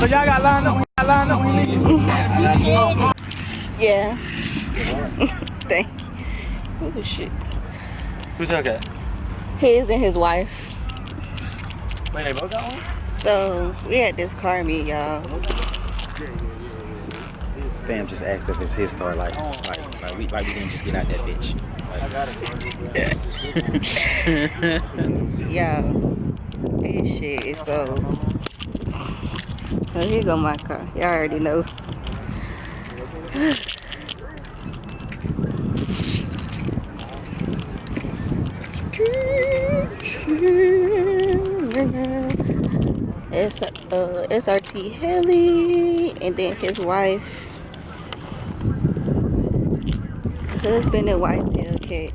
So y'all got lined up when you leave? Yeah. Thank you. Oh shit. Who's okay? His and his wife. Wait, they both got one? So we had this car meet, y'all. Fam just asked if it's his car, like we didn't just get out that bitch. Yo, this shit is so. Oh, here go my car. Y'all already know. It's SRT Helly, and then his wife, husband and wife tailgate.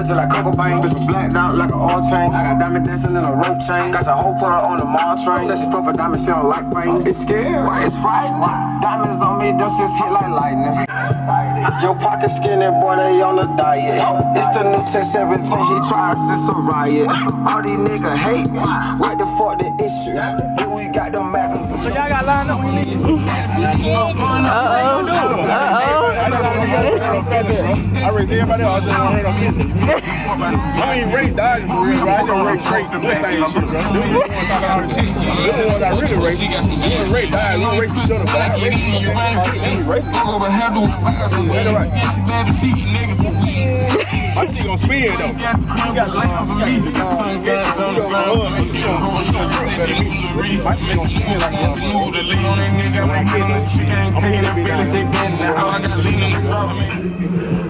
just like Coco Bang. Bitch was blacked out like an oil chain. I got diamond dancing in a rope chain. Got your whole put her on the mall train. Said she fuck for diamonds, she don't like fame. It's scared, it's frightening. Diamonds on me, them shits hit like lightning. Your pocket skinny, boy, they on the diet. It's the new 1017, he tries, it's a riot. All these niggas hate me. What the fuck the issue? Here we got them magazines. So y'all got lined up when you leave. I raised everybody else. I just want to hurt our kids. I ain't raised dodgers for real, bro. I just raised straight Mustang and shit, bro. Them the ones talking all this shit. Them the ones I really raised. We don't raise dodgers. We don't raise each other, but I raised them. My shit gon' spin, though. You got lamps on me. My shit gon' spin like a I'm